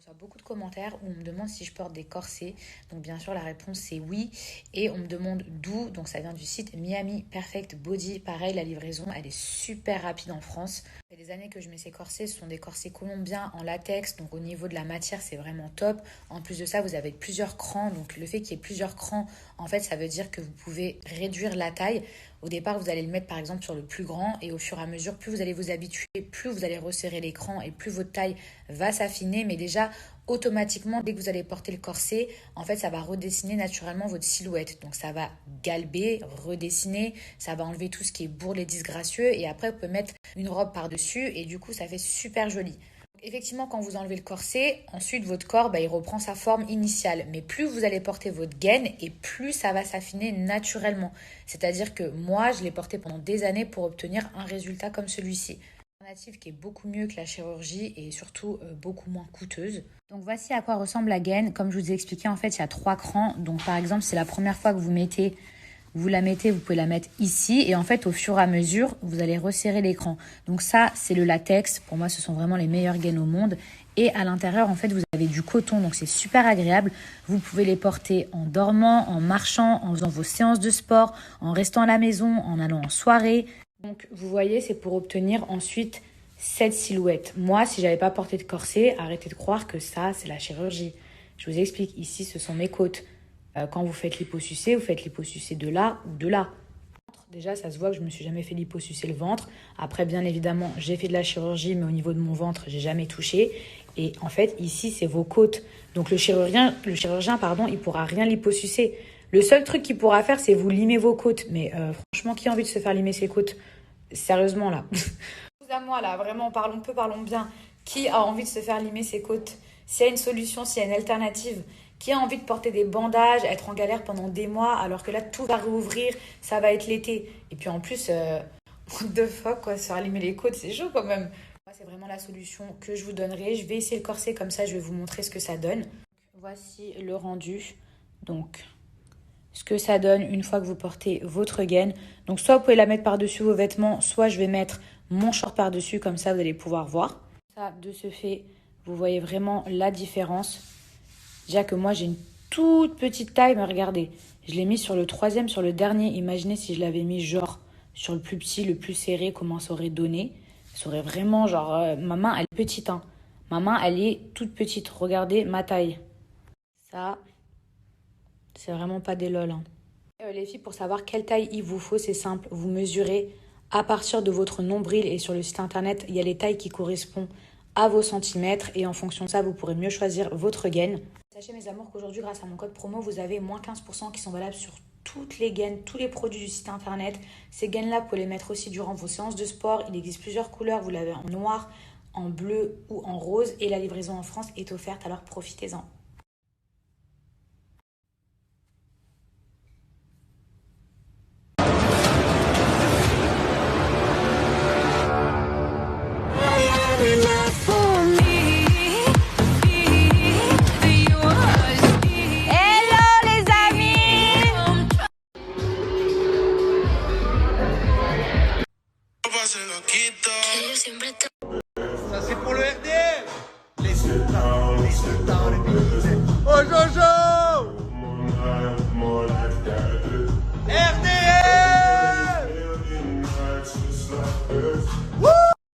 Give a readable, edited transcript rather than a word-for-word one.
reçois beaucoup de commentaires où on me demande si je porte des corsets. Donc bien sûr la réponse c'est oui. Et on me demande d'où. Donc ça vient du site Miami Perfect Body. Pareil, la livraison elle est super rapide en France. Ça fait des années que je mets ces corsets. Ce sont des corsets colombiens en latex. Donc au niveau de la matière c'est vraiment top. En plus de ça vous avez plusieurs crans. Donc le fait qu'il y ait plusieurs crans, en fait ça veut dire que vous pouvez réduire la taille. Au départ, vous allez le mettre par exemple sur le plus grand et au fur et à mesure, plus vous allez vous habituer, plus vous allez resserrer l'écran et plus votre taille va s'affiner. Mais déjà, automatiquement, dès que vous allez porter le corset, en fait, ça va redessiner naturellement votre silhouette. Donc, ça va galber, redessiner, ça va enlever tout ce qui est bourrelet disgracieux et après, vous pouvez mettre une robe par-dessus et du coup, ça fait super joli. Effectivement, quand vous enlevez le corset, ensuite votre corps, il reprend sa forme initiale. Mais plus vous allez porter votre gaine et plus ça va s'affiner naturellement. C'est-à-dire que moi, je l'ai porté pendant des années pour obtenir un résultat comme celui-ci. Une alternative qui est beaucoup mieux que la chirurgie et surtout beaucoup moins coûteuse. Donc voici à quoi ressemble la gaine. Comme je vous ai expliqué, en fait, il y a 3 crans. Donc par exemple, c'est la première fois que vous la mettez, vous pouvez la mettre ici et en fait au fur et à mesure vous allez resserrer l'écran. Donc ça c'est le latex, pour moi ce sont vraiment les meilleures gaines au monde et à l'intérieur en fait vous avez du coton donc c'est super agréable. Vous pouvez les porter en dormant, en marchant, en faisant vos séances de sport, en restant à la maison, en allant en soirée. Donc vous voyez c'est pour obtenir ensuite cette silhouette. Moi si j'avais pas porté de corset, arrêtez de croire que ça c'est la chirurgie. Je vous explique, ici ce sont mes côtes. Quand vous faites l'hyposucé, vous faites l'hyposucé de là ou de là. Déjà, ça se voit que je ne me suis jamais fait l'hyposucé le ventre. Après, bien évidemment, j'ai fait de la chirurgie, mais au niveau de mon ventre, j'ai jamais touché. Et en fait, ici, c'est vos côtes. Donc, le chirurgien, il pourra rien l'hyposucer. Le seul truc qu'il pourra faire, c'est vous limer vos côtes. Mais franchement, qui a envie de se faire limer ses côtes? Sérieusement, là. À moi, là, vraiment, parlons bien. Qui a envie de se faire limer ses côtes? S'il y a une solution, s'il y a une alternative, qui a envie de porter des bandages, être en galère pendant des mois, alors que là, tout va rouvrir, ça va être l'été. Et puis en plus, what the fuck, quoi, se faire limer les côtes, c'est chaud quand même. Moi, c'est vraiment la solution que je vous donnerai. Je vais essayer le corset comme ça, je vais vous montrer ce que ça donne. Voici le rendu. Donc, ce que ça donne une fois que vous portez votre gaine. Donc, soit vous pouvez la mettre par-dessus vos vêtements, soit je vais mettre mon short par-dessus, comme ça, vous allez pouvoir voir. Ça, de ce fait, vous voyez vraiment la différence. Déjà que moi, j'ai une toute petite taille, mais regardez, je l'ai mis sur le 3e, sur le dernier. Imaginez si je l'avais mis genre sur le plus petit, le plus serré, comment ça aurait donné. Ça aurait vraiment genre... ma main, elle est petite, hein. Ma main, elle est toute petite. Regardez ma taille. Ça, c'est vraiment pas des lol, hein. Les filles, pour savoir quelle taille il vous faut, c'est simple. Vous mesurez à partir de votre nombril et sur le site internet, il y a les tailles qui correspondent à vos centimètres et en fonction de ça, vous pourrez mieux choisir votre gaine. Sachez mes amours qu'aujourd'hui, grâce à mon code promo, vous avez moins 15% qui sont valables sur toutes les gaines, tous les produits du site internet. Ces gaines-là, vous pouvez les mettre aussi durant vos séances de sport. Il existe plusieurs couleurs, vous l'avez en noir, en bleu ou en rose et la livraison en France est offerte, alors profitez-en.